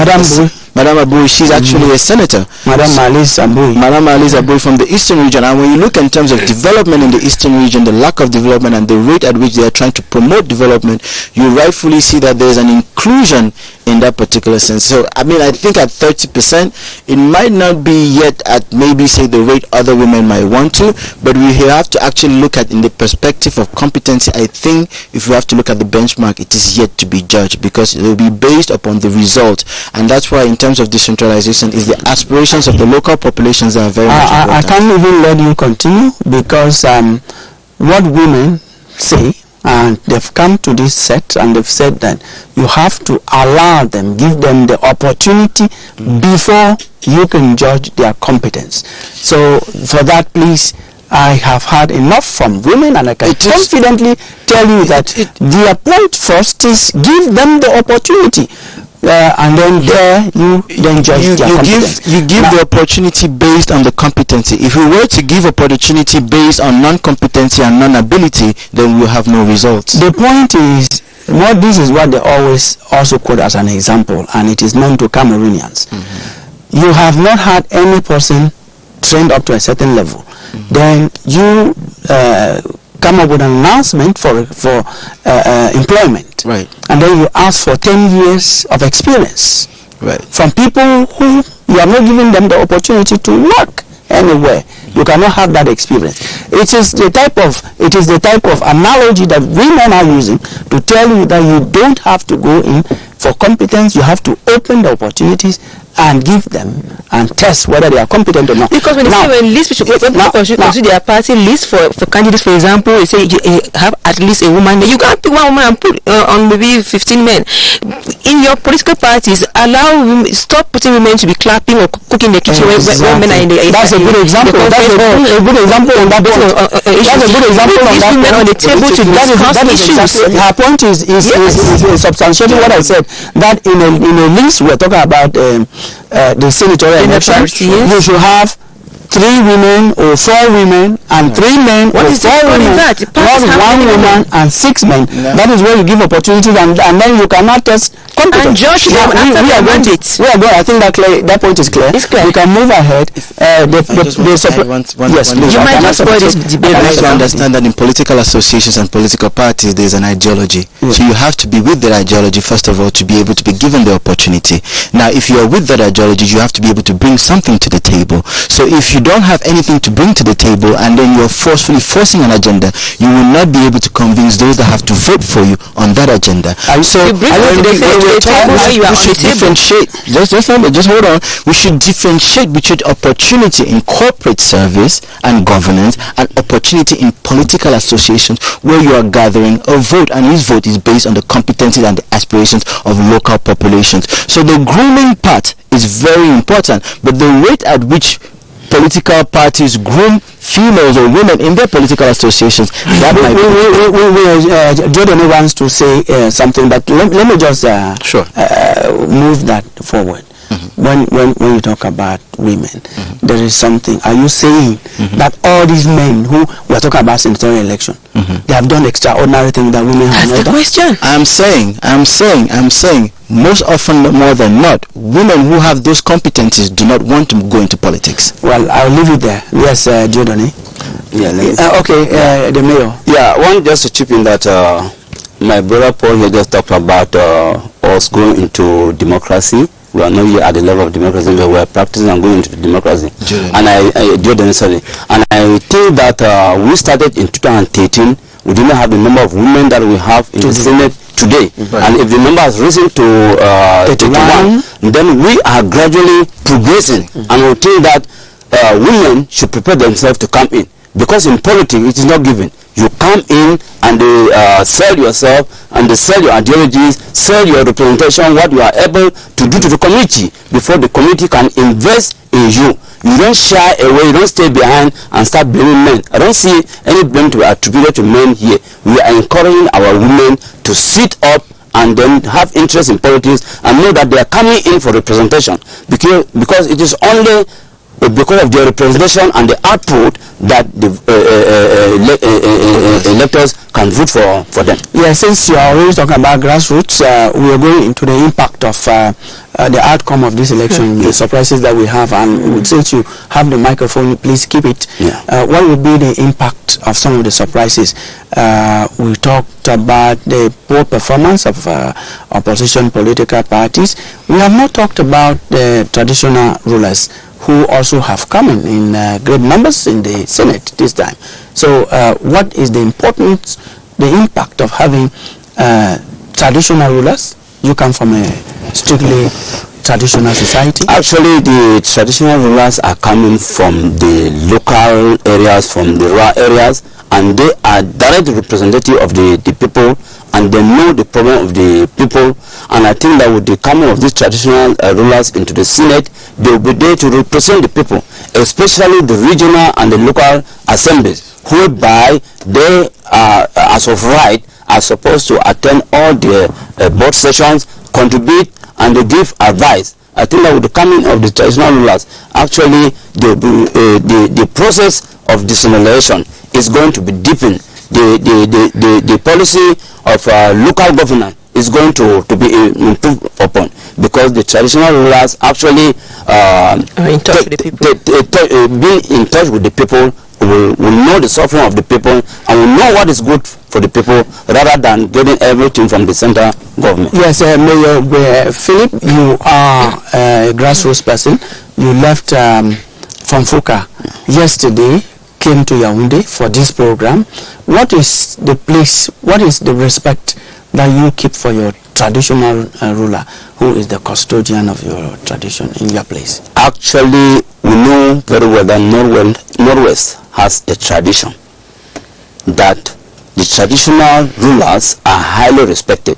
Madame Abui, she's actually a senator. Madame Alice Abui from the Eastern region. And when you look in terms of development in the Eastern region, the lack of development and the rate at which they are trying to promote development, you rightfully see that there is an inclusion in that particular sense. So I mean, I think at 30%, it might not be yet at maybe say the rate other women might want to, but we have to actually look at in the perspective of competency. I think if we have to look at the benchmark, it is yet to be judged, because it will be based upon the result. And that's why in terms of decentralization is the aspirations of the local populations that are very much important. I can't even let you continue, because what women say, and they've come to this set and they've said that you have to allow them, give them the opportunity before you can judge their competence. So for that, please I have had enough from women, and I can confidently tell you that their point first is give them the opportunity. And then there you then judge their competence. You give the opportunity based on the competency. If we were to give opportunity based on non-competency and non-ability, then we'll have no results. The point is, this is what they always also quote as an example, and it is known to Cameroonians. You have not had any person trained up to a certain level. Then you come up with an announcement for employment, right? And then you ask for 10 years of experience, right, from people who you have not given them the opportunity to work anywhere. You cannot have that experience. It is the type of analogy that women are using to tell you that you don't have to go in for competence. You have to open the opportunities and give them and test whether they are competent or not. Because when consider their party list for candidates, for example, you say you have at least a woman. You can't pick one woman and put on maybe 15 men. In your political parties, allow women, stop putting women to be clapping or cooking in the kitchen when men are in the. That's a good example. That's a good example on that point. That's a good example on that point. On the table to discuss issues. Her point is substantiating what I said. That in a list we're talking about. The senatorial election, you should have 3 women or 4 women and 3 men or 4 women, not 1 woman and 6 men. That is where you give opportunities, and then you cannot test competence. And judge them after their mandates. We are going. I think that point is clear. It's clear. We can move ahead. Yes, please. You might just spoil this debate. I also understand that in political associations and political parties, there is an ideology. So you have to be with that ideology first of all to be able to be given the opportunity. Now, if you are with that ideology, you have to be able to bring something to the table. So if you don't have anything to bring to the table and then you're forcing an agenda, you will not be able to convince those that have to vote for you on that agenda. So just hold on. We should differentiate between opportunity in corporate service and governance and opportunity in political associations where you are gathering a vote, and this vote is based on the competencies and the aspirations of local populations. So the grooming part is very important, but the rate at which political parties groom females or women in their political associations, that might be. Jordan wants to say something, but let me just move that forward. When you talk about women, there is something. Are you saying that all these men who we are talking about senatorial election, they have done extraordinary things that women have not done? That's the question. I'm saying most often more than not, women who have those competencies do not want to go into politics. Well, I'll leave it there. Yes, Jordan. The mayor. Yeah, one just to chip in that my brother Paul here just talked about us going into democracy. We are not yet at the level of democracy, but we are practicing and going into democracy. And I think that we started in 2013. We didn't have the number of women that we have in the Senate today. And if the number has risen to 31, then we are gradually progressing. And we think that women should prepare themselves to come in. Because in politics, it is not given. You come in and they sell yourself and they sell your ideologies, sell your representation, what you are able to do to the community before the community can invest in you. You don't shy away, you don't stay behind and start blaming men. I don't see any blame to be attributed to men here. We are encouraging our women to sit up and then have interest in politics and know that they are coming in for representation because it is only because of their representation and the output that the electors can vote for them. Yeah, since you are always talking about grassroots, we are going into the impact of the outcome of this election, the surprises that we have, and since you have the microphone, please keep it. What would be the impact of some of the surprises? We talked about the poor performance of opposition political parties. We have not talked about the traditional rulers who also have come in great numbers in the Senate this time. So what is the importance, the impact of having traditional rulers? You come from a strictly traditional society. Actually, the traditional rulers are coming from the local areas, from the rural areas, and they are direct representative of the people and they know the problem of the people. And I think that with the coming of these traditional rulers into the Senate, they will be there to represent the people, especially the regional and the local assemblies, whereby they are, as of right, are supposed to attend all the board sessions, contribute, and they give advice. I think that with the coming of the traditional rulers, actually the process of decentralization is going to be deepened. The policy of local governance is going to be improved upon, because the traditional rulers actually in touch with the people. Being in touch with the people, will know the suffering of the people and will know what is good for the people, rather than getting everything from the central government. Yes, Mayor Philip, you are a grassroots person. You left from Fuka yesterday, came to Yaoundé for this program. What is the place, what is the respect that you keep for your traditional ruler, who is the custodian of your tradition in your place? Actually, we know very well that Northwest has a tradition, that the traditional rulers are highly respected,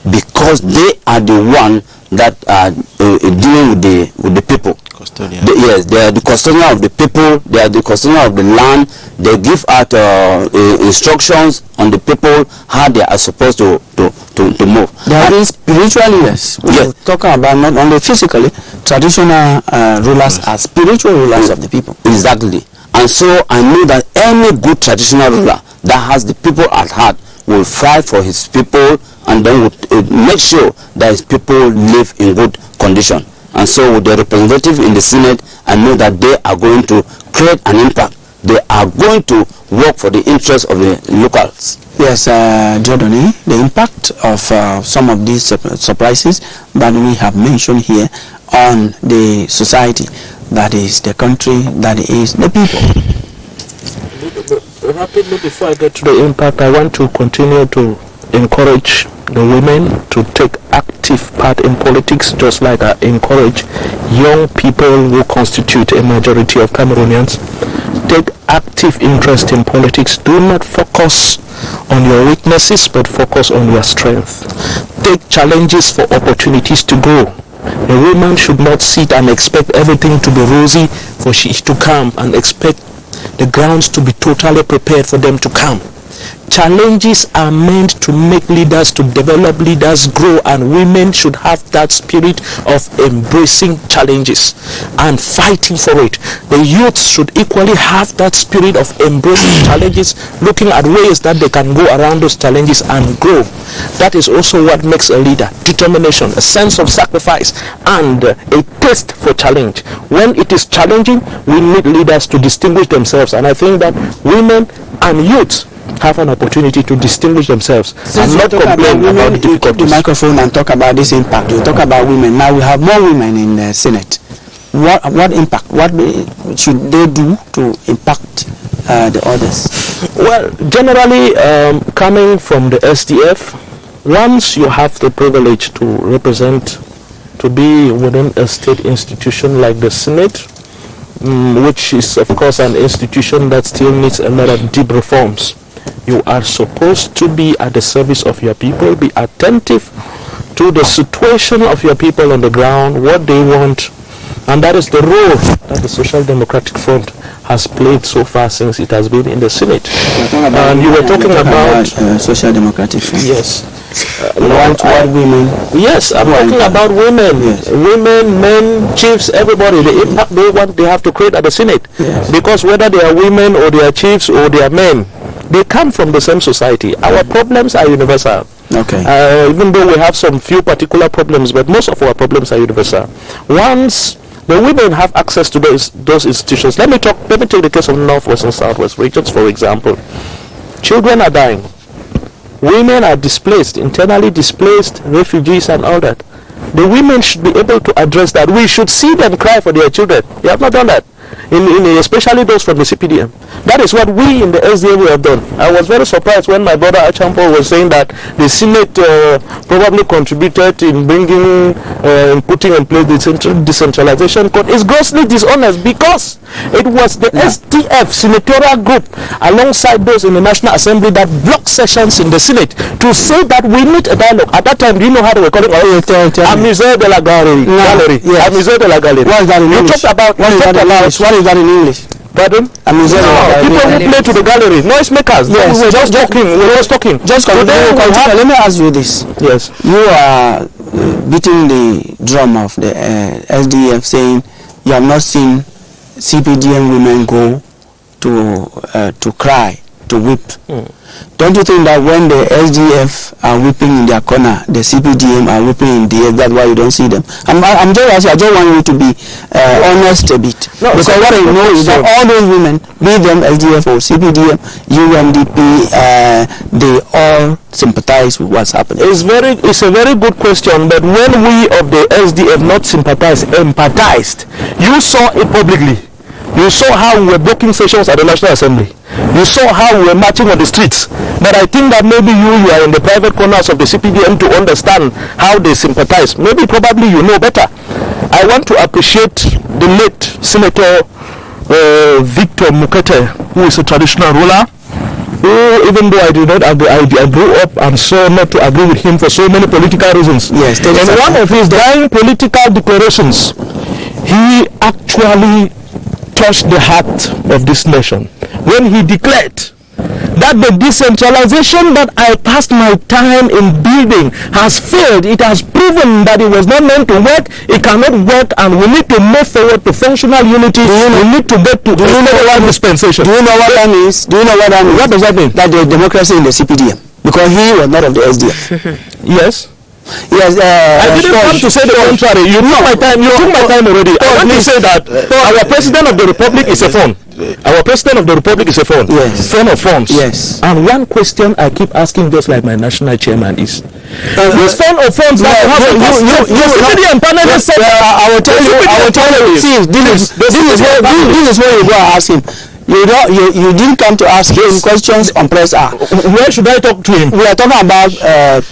because they are the one that are dealing with the people. Custodian. Yes, they are the custodian of the people. They are the custodian of the land. They give out instructions on the people how they are supposed to move. They are spiritual leaders. We are talking about not only physically. Traditional rulers are spiritual rulers of the people. Exactly. And so I know that any good traditional ruler that has the people at heart will fight for his people, and then will make sure that his people live in good condition. And so with the representative in the Senate, I know that they are going to create an impact. They are going to work for the interests of the locals. Yes, Jodoni, the impact of some of these surprises that we have mentioned here on the society, that is the country, that is the people. Rapidly, before I get to the impact, I want to continue to encourage the women to take active part in politics, just like I encourage young people who constitute a majority of Cameroonians. Take active interest in politics. Do not focus on your weaknesses, but focus on your strength. Take challenges for opportunities to grow. A woman should not sit and expect everything to be rosy for she to come, and expect the grounds to be totally prepared for them to come. Challenges are meant to make leaders, to develop leaders, grow, and women should have that spirit of embracing challenges and fighting for it. The youth should equally have that spirit of embracing challenges, looking at ways that they can go around those challenges and grow. That is also what makes a leader: determination, a sense of sacrifice, and a taste for challenge. When it is challenging, we need leaders to distinguish themselves, and I think that women and youth have an opportunity to distinguish themselves and not complain about the difficulties. The microphone and talk about this impact. You talk about women. Now we have more women in the Senate. What impact? What should they do to impact the others? Well, generally, coming from the SDF, once you have the privilege to represent, to be within a state institution like the Senate, which is of course an institution that still needs a lot of deep reforms, you are supposed to be at the service of your people, be attentive to the situation of your people on the ground, what they want, and that is the role that the Social Democratic Front has played so far since it has been in the Senate. And you were talking about Social Democratic Front. Yes. Women. Yes, I'm talking about women. Yes. Women, men, chiefs, everybody. The impact they have to create at the Senate. Yes. Because whether they are women or they are chiefs or they are men, they come from the same society. Our problems are universal. Okay. Even though we have some few particular problems, but most of our problems are universal. Once the women have access to those institutions, let me take the case of Northwest and Southwest regions, for example. Children are dying. Women are displaced, internally displaced, refugees and all that. The women should be able to address that. We should see them cry for their children. They have not done that. especially those from the CPDM. That is what we in the SDF have done. I was very surprised when my brother Achampo was saying that the Senate probably contributed in bringing, putting in place the decentralization code. It's grossly dishonest because it was the SDF senatorial group alongside those in the National Assembly that blocked sessions in the Senate to say that we need a dialogue. At that time, do you know how they were calling it? Amuseur de la Galerie. Amuseur de la Galerie. What is that in English? What is that in English? Pardon? People who play to the gallery, noisemakers. Yes, we were just talking. Let me ask you this. Yes. You are beating the drum of the SDF, saying you have not seen CPDM women go to cry, to weep. Don't you think that when the SDF are weeping in their corner, the CPDM are weeping in theirs? That's why you don't see them. I'm just asking, I just want you to be honest a bit. No, because what I know is that all those women, be them SDF or CPDM, UNDP, they all sympathize with what's happening. It's a very good question, but when we of the SDF not empathized, you saw it publicly. You saw how we were blocking sessions at the National Assembly. You saw how we were marching on the streets. But I think that maybe you are in the private corners of the CPDM to understand how they sympathize. Maybe probably you know better. I want to appreciate the late Senator Victor Mukete, who is a traditional ruler. Even though I did not agree, I grew up and saw not to agree with him for so many political reasons. Yes, and one of his dying political declarations, he actually touched the heart of this nation when he declared that the decentralization that I passed my time in building has failed. It has proven that it was not meant to work, it cannot work, and we need to move forward to functional unity. We need to get to dispensation. Do you know what that means? What does that mean? That there is democracy in the CPDM, because he was not of the SDF. Yes. Yes, I didn't come to say the contrary. You took my time. You took my time already. I want to say that our president of the republic is a phone. Our president of the republic is a phone. Yes. Phone of phones. Yes. And one question I keep asking, just like my national chairman, is this phone of phones that you have? I will tell you. See, this is where you go and ask him. You didn't come to ask him questions on Press R. Where should I talk to him? We are talking about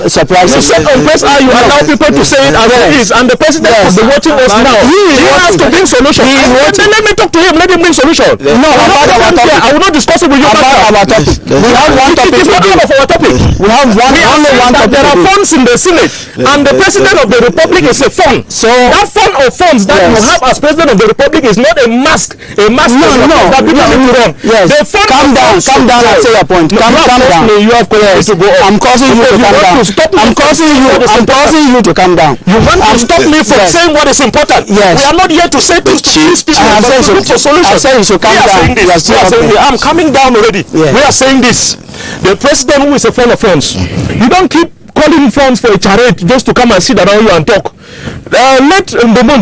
surprises. You said on Press R you allow people to say it as it is, and the president will be watching us now. He has to bring solution. Then let me talk to him. Let him bring solution. No, I will not discuss it with you about our topic. We have one topic. It is not all of our topic. We have only one topic. There are funds in the Senate, and the president of the republic is a fund. So that fund of funds that you have as president of the republic is not a mask. No. That people need to run. Yes. Calm down and say your point. Calm down. You have to go up. I'm causing you to calm down. I'm causing you to calm down. You want to stop me from saying what is important. Yes. We are not here to say things to these people, but to look for solutions. I say you should calm down. I'm coming down already. Yes. We are saying this. The president, who is a friend of funds, you don't keep calling funds for a charade just to come and sit around you and talk. Let Ndifon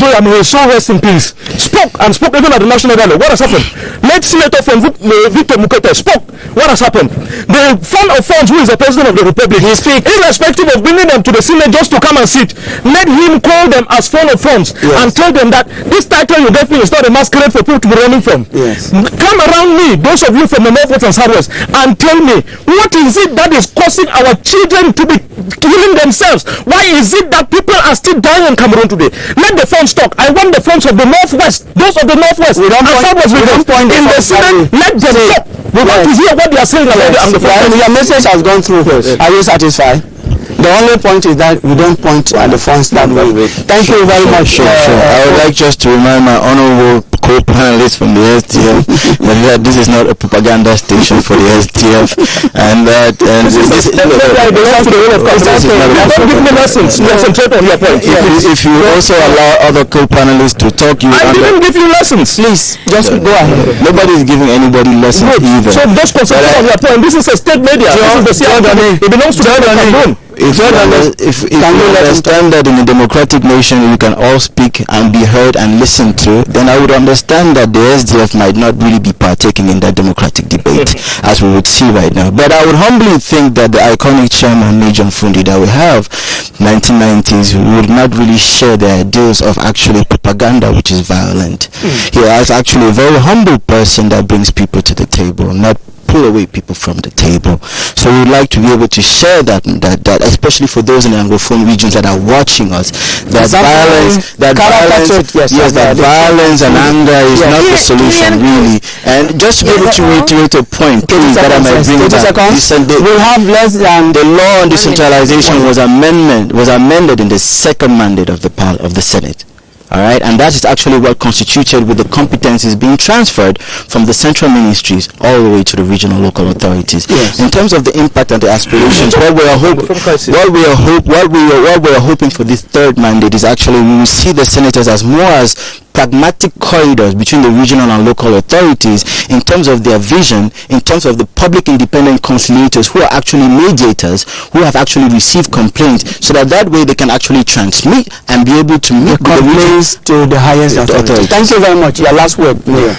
rest in peace. Spoke even at the national dialogue. What has happened? Let Senator from Victor Mukete spoke. What has happened? The fund of funds, who is the president of the republic, he speak irrespective of bringing them to the Senate just to come and sit. Let him call them as fund of funds and tell them that this title you gave me is not a masquerade for people to be running from. Yes. Come around me, those of you from the northwest and southwest, and tell me what is it that is causing our children to be killing themselves? Why is it that people are still dying in Cameroon today? Let the funds talk. I want the funds of the northwest, those of the northwest. We don't point in the Senate. Let them talk. We want to hear what they are saying about the funds. Your message has gone through. Are you satisfied? The only point is that we don't point at the funds that way. Thank you very much. Sure. I would like just to remind my honorable co-panelists from the STF that this is not a propaganda station for the STF, and that if you also allow other co-panelists to talk, I didn't give you lessons. Please, just go ahead. Nobody is giving anybody lessons either. So just concentrate on your point. This is a state media. This is the CRTV. It belongs to the Cameroon. if you understand that in a democratic nation you can all speak and be heard and listened to, then I would understand that the SDF might not really be partaking in that democratic debate as we would see right now. But I would humbly think that the iconic chairman Major Fundi that we have, 1990s, would not really share the ideals of actually propaganda which is violent. He is actually a very humble person that brings people to the table, not pull away people from the table. So we would like to be able to share that especially for those in the Anglophone regions that are watching us, that violence and anger is not the solution really. And just to be able to reiterate a point, please, that I might bring back. We have less than the law on decentralization was amended in the second mandate of the Senate. Alright, and that is actually what constituted with the competencies being transferred from the central ministries all the way to the regional local authorities. Yes. In terms of the impact and the aspirations, what we are hoping for this third mandate is actually we will see the senators as more as pragmatic corridors between the regional and local authorities in terms of their vision, in terms of the public independent conciliators who are actually mediators, who have actually received complaints, so that way they can actually transmit and be able to meet the complaints to the highest authority. Thank you very much. Your last word, Mayor.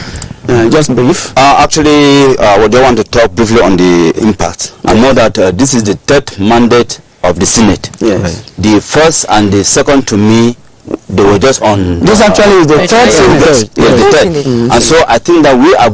Just brief. Actually, we do want to talk briefly on the impact. I know that this is the third mandate of the Senate. Yes. Right. The first and the second, to me, they were just on. This actually is the third Senate. And so I think that we are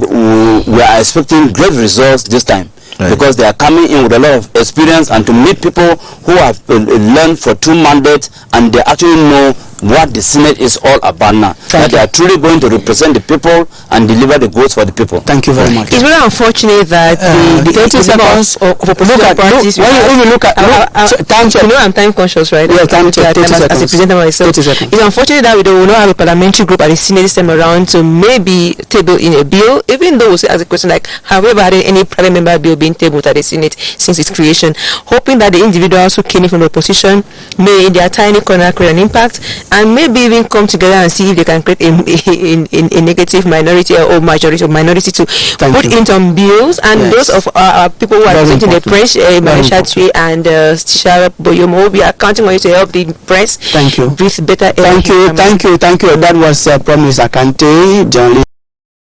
expecting great results this time. Right. Because they are coming in with a lot of experience and to meet people who have learned for 2 mandates and they actually know what the Senate is all about now. That they are truly going to represent the people and deliver the goods for the people. Thank you very much. It's very unfortunate that the 30 seconds of opposition parties. I'm time conscious, right? Yeah, time as a presenter myself. It's unfortunate that we will not have a parliamentary group at the Senate this time around to maybe table in a bill, even though we say as a question like, have we ever had any private member bill being tabled at the Senate since its creation? Hoping that the individuals who came in from the opposition may in their tiny corner create an impact and maybe even come together and see if they can create a negative minority or majority of minority to put in some bills. And those of our people who are representing the press, Marisha Tui and Tisha Boyomo, we are counting on you to help the press. Thank you. Breathe better air. Thank you. That was Promise Akante, journalist.